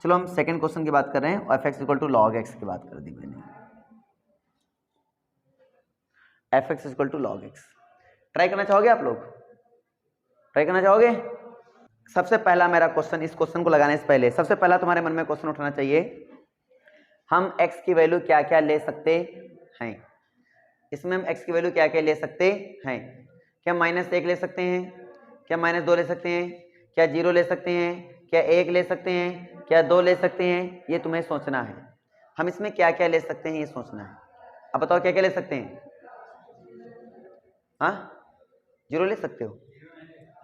चलो हम second question की बात कर रहे हैं, f x equal to log x की बात कर दी मैंने। F x equal to log x try करना चाहोगे आप लोग? ट्राई करना चाहोगे? सबसे पहला मेरा क्वेश्चन, इस क्वेश्चन को लगाने से पहले सबसे पहला तुम्हारे मन में क्वेश्चन उठाना चाहिए, हम x की वैल्यू क्या क्या ले सकते हैं? इसमें हम x की वैल्यू क्या क्या ले सकते हैं? क्या -1 ले सकते हैं? क्या -2 ले सकते हैं? क्या 0 ले सकते हैं? क्या 1 ले सकते हैं? क्या 2 ले सकते हैं? ये तुम्हें सोचना है। हम इसमें क्या क्या ले सकते हैं ये सोचना है। अब बताओ क्या क्या ले सकते हैं? हाँ 0 ले सकते हो।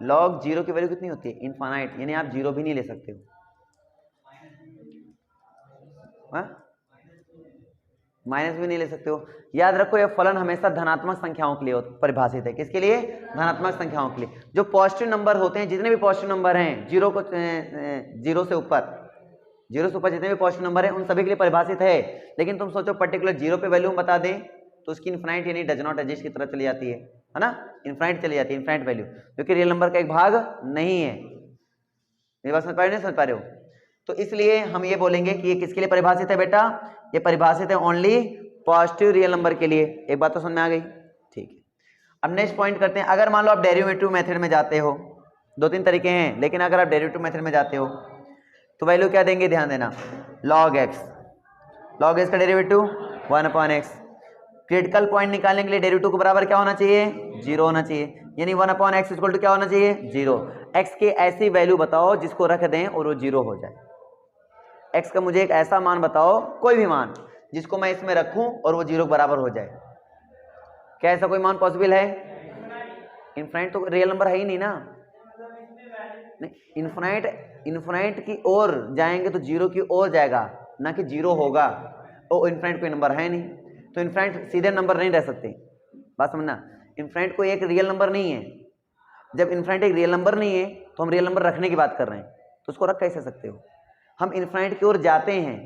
लॉग 0 की वैल्यू कितनी होती है? इनफाइनाइट, यानी आप 0 भी नहीं ले सकते हो। हाँ माइनस भी नहीं ले सकते हो। याद रखो ये फलन हमेशा धनात्मक संख्याओं के लिए परिभाषित है। किसके लिए? धनात्मक संख्याओं के लिए। जो पॉजिटिव नंबर होते हैं, जितने भी पॉजिटिव नंबर हैं, जीरो से ऊपर जितने भी पॉजिटिव नंबर हैं उन सभी के लिए परिभाषित है। लेकिन तुम सोचो पर्टिकुलर 0 पे वैल्यू बता दें तो उसकी इनफाइनाइट यानी डज नॉट एग्जिस्ट की तरह चली जाती है ना, इनफाइनाइट चली जाती है, इनफाइनाइट वैल्यू, जो कि रियल नंबर का एक भाग नहीं है। मेरी बात समझ पा रहे हो? नहीं समझ पा रहे हो? तो इसलिए हम ये बोलेंगे कि ये किसके लिए परिभाषित है बेटा? ये परिभाषित है ओनली पॉजिटिव रियल नंबर के लिए। एक बात तो समझ में आ गई? ठीक है। अब नेक्स्ट पॉइंट करते हैं। अगर मान लो आप डेरिवेटिव मेथड में जाते हो, 2-3 तरीके हैं, लेकिन अगर आप डेरिवेटिव मेथड में जाते हो तो वैल्यू क्या देंगे? ध्यान देना, log x का डेरिवेटिव 1/x। क्रिटिकल पॉइंट निकालने के लिए डेरिवेटिव को बराबर क्या होना चाहिए? 0 होना चाहिए, यानी 1/x इक्वल टू क्या होना चाहिए? 0। x की ऐसी वैल्यू बताओ जिसको रख दें और वो 0 हो जाए। x का मुझे एक ऐसा मान बताओ, कोई भी मान जिसको मैं इसमें रखूं और वो 0 के बराबर हो जाए। क्या ऐसा कोई मान पॉसिबल है? इनफाइनाइट तो रियल नंबर है ही नहीं ना। नहीं, इनफाइनाइट की ओर जाएंगे तो 0 की ओर जाएगा, ना कि 0 होगा। और इनफाइनाइट कोई नंबर है नहीं, तो इनफाइनाइट सीधे नंबर नहीं रह सकते। बात समझना, इनफाइनाइट कोई एक रियल नंबर नहीं है। जब इनफाइनाइट एक रियल नंबर नहीं है तो हम रियल नंबर रखने की बात कर रहे हैं, तो उसको रख कैसे सकते हो? हम इनफाइनाइट की ओर जाते हैं।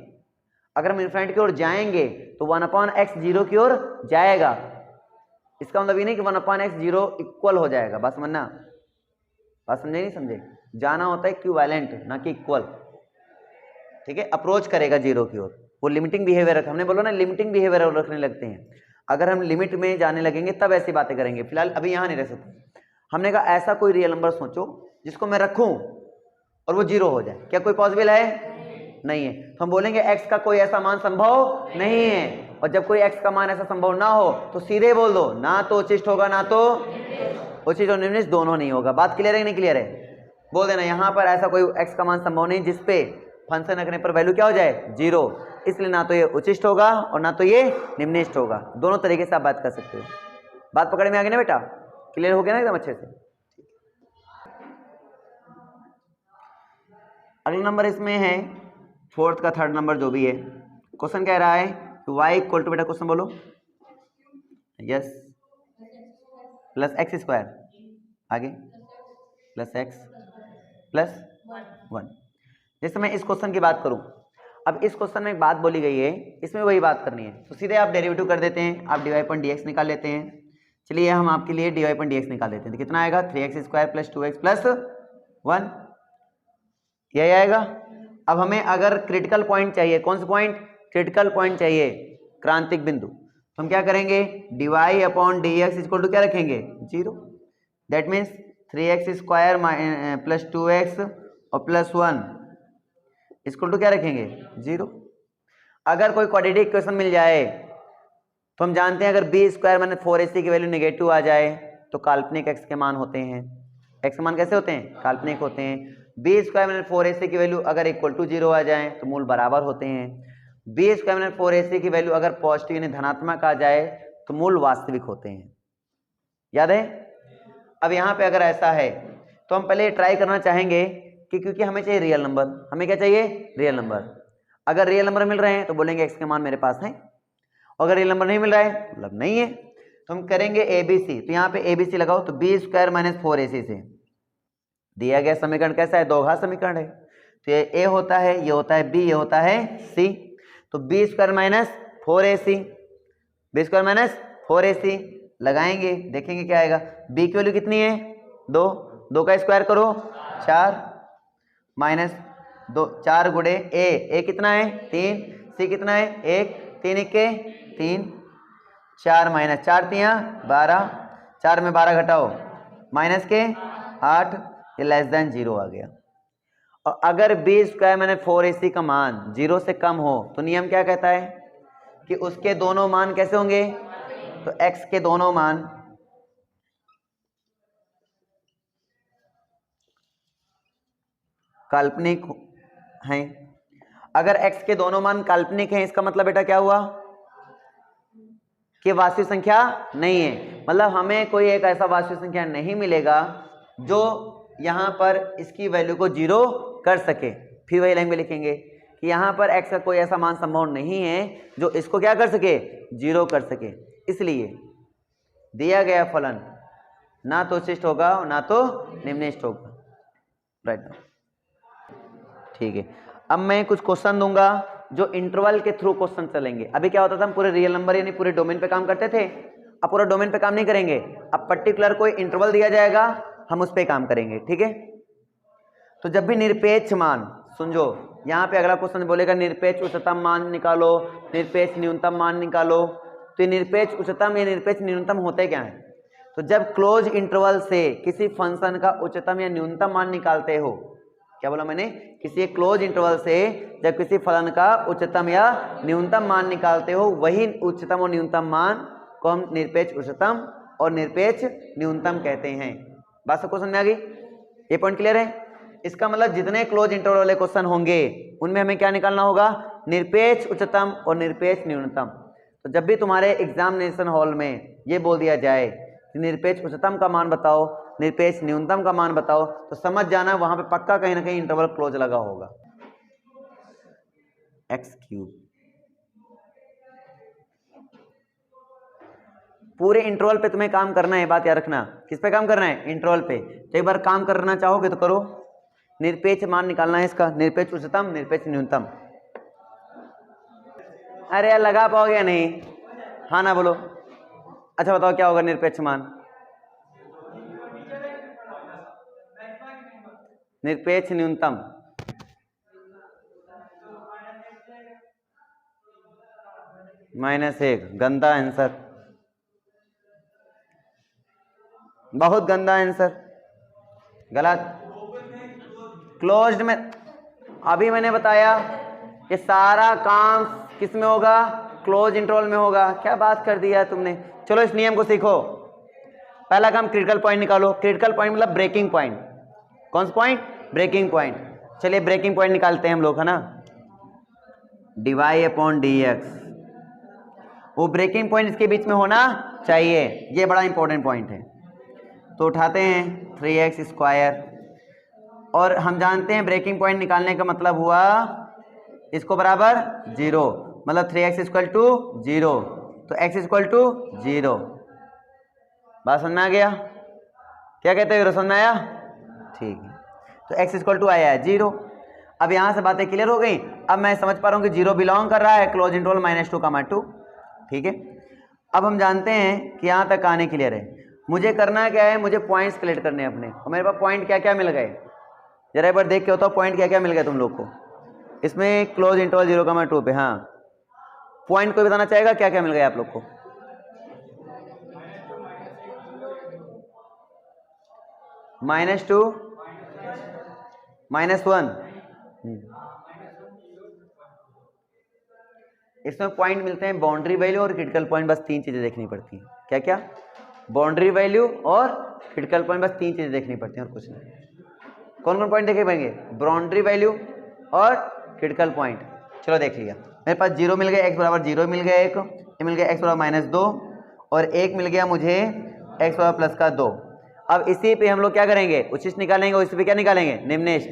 अगर हम इनफाइनाइट की ओर जाएंगे तो 1/x 0 की ओर जाएगा। इसका मतलब ये नहीं कि 1/x 0 इक्वल हो जाएगा। बात समझना, बात समझे नहीं समझे? जाना होता है इक्विवेलेंट, ना कि इक्वल। ठीक है, अप्रोच करेगा 0 की ओर, वो लिमिटिंग बिहेवियर रखा। हमने बोला ना लिमिटिंग बिहेवियर रखने लगते हैं। अगर हम लिमिट में जाने लगेंगे तब ऐसी बातें करेंगे, फिलहाल अभी यहां नहीं रह सकते। हमने कहा ऐसा कोई रियल नंबर सोचो जिसको मैं रखूं और वो 0 हो जाए। क्या कोई पॉसिबल है? नहीं है। तो हम बोलेंगे x का कोई ऐसा मान संभव नहीं है। और जब कोई x का मान ऐसा संभव ना हो तो सीधे बोल दो, ना तो उचिष्ट होगा ना तो उचित और निम्निष्ट दोनों नहीं होगा। बात क्लियर है कि नहीं क्लियर है? बोल देना यहां पर ऐसा कोई x का मान संभव नहीं जिसपे फंक्शन रखने पर वैल्यू क्या हो जाए? 0। इसलिए ना तो ये उचिष्ट होगा और ना तो ये निम्निष्ट होगा। दोनों तरीके से आप बात कर सकते हो। बात पकड़ में आ गई ना बेटा? क्लियर हो गया ना एकदम अच्छे से? अगला नंबर इसमें है फोर्थ का थर्ड नंबर जो भी है। क्वेश्चन कह रहा है y इक्वल टू, बेटा क्वेश्चन बोलो। यस, प्लस एक्स स्क्वायर, आगे प्लस एक्स प्लस 1। जैसे मैं इस क्वेश्चन की बात करूं, अब इस क्वेश्चन में एक बात बोली गई है, इसमें वही बात करनी है, तो सीधे आप डेरिवेटिव कर देते हैं, आप dy/dx निकाल लेते हैं। चलिए हम आपके लिए dy/dx निकाल देते हैं, तो कितना आएगा? 3x² प्लस 2x प्लस 1, यही आएगा। अब हमें अगर क्रिटिकल पॉइंट चाहिए, कौन सा पॉइंट? क्रिटिकल पॉइंट चाहिए, क्रांतिक बिंदु, तो हम क्या करेंगे? dy/dx इक्वल टू क्या रखेंगे? 0। That means 3x² plus 2x और प्लस 1 इक्वल टू क्या रखेंगे? 0। अगर कोई क्वाड्रेटिक इक्वेशन मिल जाए तो हम जानते हैं अगर b² माइनस 4ac की वैल्यू नेगेटिव आ जाए तो काल्पनिक x के मान होते हैं। x के मान कैसे होते हैं? काल्पनिक होते हैं। b² माइनस 4ac की वैल्यू अगर इक्वल टू 0 आ जाए तो मूल बराबर होते हैं। b² माइनस 4ac की वैल्यू अगर पॉजिटिव यानी धनात्मक आ जाए तो मूल वास्तविक होते हैं। याद है? अब यहाँ पे अगर ऐसा है तो हम पहले ट्राई करना चाहेंगे कि क्योंकि हमें चाहिए रियल नंबर, हमें क्या चाहिए? Real number. अगर रियल नंबर मिल रहे हैं तो बोलेंगे x के मान मेरे पास है, अगर रियल नंबर नहीं मिल रहा है मतलब नहीं है, तो हम करेंगे ABC। तो यहाँ पे ABC लगाओ, तो b² माइनस 4ac से दिया गया समीकरण कैसा है? दो घात समीकरण है, तो ये a होता है, ये होता है b, ये होता है c। तो b² minus 4ac, b² minus 4ac लगाएंगे, देखेंगे क्या आएगा। b की वैल्यू कितनी है? 2, 2 का स्क्वायर करो 4, माइनस 2 4 गुणे ए कितना है 3, सी कितना है 1, 3 1 3, 4 माइनस 4 3 12, 4 में 12 घटाओ माइनस के 8, ये लेस देन 0 आ गया। और अगर बी स्क्वायर मैंने 4ac का मान 0 से कम हो तो नियम क्या कहता है कि उसके दोनों मान कैसे होंगे, तो x के दोनों मान काल्पनिक हैं। अगर x के दोनों मान काल्पनिक हैं इसका मतलब बेटा क्या हुआ कि वास्तविक संख्या नहीं है, मतलब हमें कोई एक ऐसा वास्तविक संख्या नहीं मिलेगा जो यहां पर इसकी वैल्यू को 0 कर सके। फिर वही लाइन में लिखेंगे कि यहां पर x का कोई ऐसा मान संभव नहीं है जो इसको क्या कर सके 0 कर सके। इसलिए दिया गया फलन ना तो उच्चिष्ट होगा ना तो निम्निष्ठ होगा। राइट, ठीक है। अब मैं कुछ क्वेश्चन दूंगा जो इंटरवल के थ्रू क्वेश्चन चलेंगे। अभी क्या होता था हम पूरे रियल नंबर यानी पूरे डोमेन पे काम करते थे, अब पूरा डोमेन पे काम नहीं करेंगे, अब पर्टिकुलर कोई इंटरवल दिया जाएगा हम उस पे काम करेंगे, ठीक है। तो जब भी निरपेक्ष मान, समझो यहाँ पे अगला क्वेश्चन बोलेगा निरपेक्ष उच्चतम मान निकालो, निरपेक्ष न्यूनतम मान निकालो, तो ये निरपेक्ष उच्चतम या निरपेक्ष न्यूनतम होते क्या है, तो जब क्लोज इंटरवल से किसी फंक्शन का उच्चतम या न्यूनतम मान निकालते हो, क्या बोला मैंने, किसी एक क्लोज इंटरवल से जब किसी फलन का उच्चतम या न्यूनतम मान निकालते हो वही उच्चतम और न्यूनतम मान को हम निरपेक्ष उच्चतम और निरपेक्ष न्यूनतम कहते हैं। बात सबको समझ में आ गई, ये पॉइंट क्लियर है। इसका मतलब जितने क्लोज इंटरवल वाले क्वेश्चन होंगे उनमें हमें क्या निकालना होगा, निरपेक्ष उच्चतम और निरपेक्ष न्यूनतम। तो जब भी तुम्हारे एग्जामिनेशन हॉल में ये बोल दिया जाए कि निरपेक्ष उच्चतम का मान बताओ, निरपेक्ष न्यूनतम का मान बताओ, तो समझ जाना वहां पे पक्का कहीं ना कहीं इंटरवल क्लोज लगा होगा। x3 पूरे इंटरवल पे तुम्हें काम करना है, बात याद रखना। किस पे काम करना है, इंटरवल पे। तो एक बार काम करना चाहोगे तो करो, निरपेक्ष मान निकालना है इसका, निरपेक्ष उच्चतम निरपेक्ष न्यूनतम। अरे यार लगा पाओगे या नहीं, हाँ ना बोलो। अच्छा बताओ क्या होगा निरपेक्ष मान, निरपेक्ष न्यूनतम -1, गंदा आंसर, बहुत गंदा आंसर, गलत। क्लोज्ड में अभी मैंने बताया कि सारा काम किस में होगा, क्लोज इंटरवल में होगा। क्या बात कर दिया तुमने। चलो इस नियम को सीखो। पहला काम क्रिटिकल पॉइंट निकालो। क्रिटिकल पॉइंट मतलब ब्रेकिंग पॉइंट। कौन सा पॉइंट, ब्रेकिंग पॉइंट। चलिए ब्रेकिंग पॉइंट निकालते हैं हम लोग, है ना। dy/dx, वो ब्रेकिंग पॉइंट इसके बीच में होना चाहिए, ये बड़ा इंपॉर्टेंट पॉइंट है। तो उठाते हैं 3x², और हम जानते हैं ब्रेकिंग पॉइंट निकालने का मतलब हुआ इसको बराबर 0, मतलब 3x = 0, तो x = 0। बात समझ में आ गया, क्या कहते हो, समझ में आया, ठीक है। तो x = आया है 0। अब यहाँ से बातें क्लियर हो गई। अब मैं समझ पा रहा हूँ कि 0 बिलोंग कर रहा है क्लोज इंटरवल -2, ठीक है। अब हम जानते हैं कि यहाँ तक आने क्लियर है। मुझे करना क्या है, मुझे पॉइंट्स कलेक्ट करने हैं अपने, और मेरे पास पॉइंट क्या क्या मिल गए, जरा एक बार देख के होता पॉइंट क्या क्या मिल गए तुम लोग को इसमें क्लोज इंटरवल 0,2 पे। हाँ पॉइंट कोई बताना चाहेगा क्या क्या मिल गया आप लोग को। -2 -1, इसमें पॉइंट मिलते हैं बाउंड्री वैल्यू और क्रिटिकल पॉइंट। बस 3 चीजें देखनी पड़ती हैं। क्या क्या, बाउंड्री वैल्यू और क्रिटिकल पॉइंट, बस 3 चीजें देखनी पड़ती हैं और कुछ नहीं। कौन कौन पॉइंट देखे पाएंगे, बाउंड्री वैल्यू और क्रिटिकल पॉइंट। चलो देख लिया, मेरे पास 0 मिल गया, x = 0 मिल गया, एक ये मिल गया x = -2, और एक मिल गया मुझे x + 2। अब इसी पे हम लोग क्या करेंगे, उच्चिष्ट निकालेंगे, और इसी पे क्या निकालेंगे, निम्निष्ठ।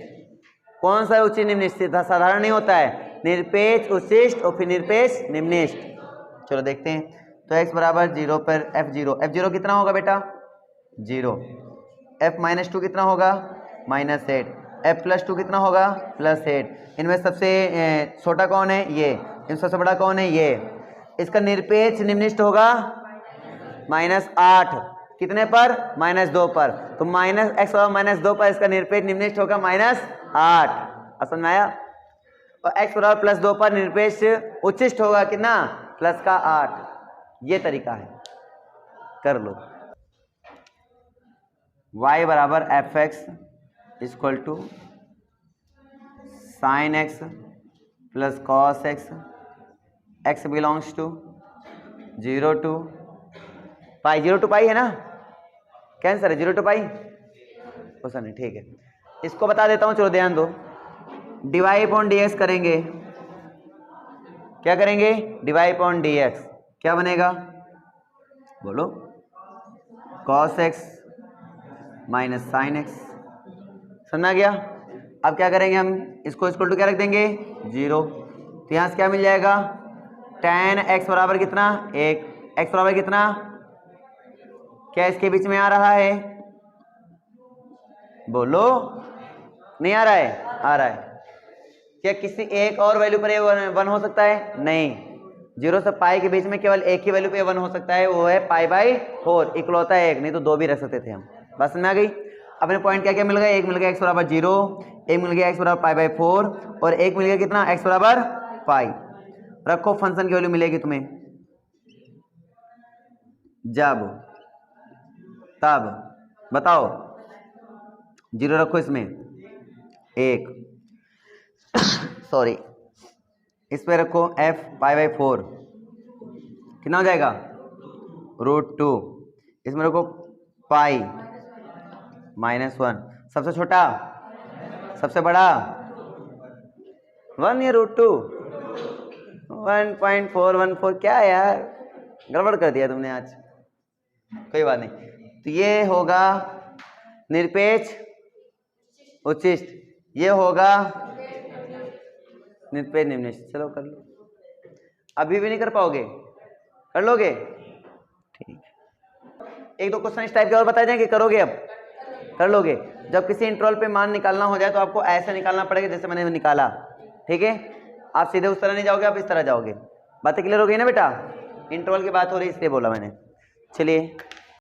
कौन सा उच्चिष्ट निम्निष्ठ, साधारण नहीं होता है, निरपेक्ष उच्चिष्ट और फिर निरपेक्ष निम्निष्ठ। चलो देखते हैं। तो x = 0 पर f0 कितना होगा बेटा, 0। f -2 कितना होगा, -8। f +2 कितना होगा, +8। इनमें सबसे छोटा कौन है, ये। इनमें सबसे बड़ा कौन है, ये। इसका निरपेक्ष निम्निष्ठ होगा -8, कितने पर, -2 पर। तो -x = -2 पर इसका निरपेक्ष निम्निष्ठ होगा -8। समझ में आया? और x बराबर प्लस 2 पर निरपेक्ष उच्चिष्ट होगा कितना? प्लस का 8। ये तरीका है, कर लो। y बराबर f x equal to sine x plus cos x, x belongs to 0 to pi, 0 to pi है ना, कैंसर है 0 टू पाई क्वेश्चन है, ठीक है। इसको बता देता हूं, चलो ध्यान दो। डिवाई अपॉन डी एक्स करेंगे, क्या करेंगे? डिवाई अपॉन डी एक्स, क्या बनेगा बोलो? Cos x minus sine x, समझ आ गया? अब क्या करेंगे हम, इसको इक्वल टू क्या रख देंगे? 0। तो यहां से क्या मिल जाएगा? tan x बराबर कितना? 1। x बराबर कितना? क्या इसके बीच में आ रहा है? बोलो, नहीं आ रहा है? आ रहा है। क्या किसी एक और वैल्यू पर ये 1 हो सकता है? नहीं, 0 से पाई के बीच में केवल एक ही वैल्यू पे 1 हो सकता है, वो है π/4, इकलौता है एक, नहीं तो 2 भी रख सकते थे हम। बस समझ में आ गई? अपने पॉइंट क्या क्या मिल गया? एक मिल गया x बराबर 0, एक मिल गया x बराबर π/4 और एक मिल गया कितना? x बराबर पाई। रखो, फंक्शन की वैल्यू मिलेगी तुम्हें जब तब, बताओ 0 रखो इसमें, 1 सॉरी इस पे रखो f π/4, कितना हो जाएगा? √2। इसमें रखो पाई -1, सबसे छोटा सबसे बड़ा 1 या √2? 1.414, क्या है यार, गड़बड़ कर दिया तुमने आज, कोई बात नहीं। तो ये होगा निरपेक्ष उच्चिष्ट, ये होगा निरपेक्ष निम्नलिखित। चलो कर लो, अभी भी नहीं कर पाओगे? कर लोगे? ठीक। एक दो क्वेश्चन इस टाइप के और बता दें कि करोगे? अब कर लोगे? जब किसी इंटरवल पे मान निकालना हो जाए तो आपको ऐसे निकालना पड़ेगा जैसे मैंने निकाला, ठीक है? आप सीधे उस तरह नहीं जाओगे, आप इस तरह जाओगे। बातें क्लियर हो गई ना बेटा? इंटरवल की बात हो रही है इसलिए बोला मैंने। चलिए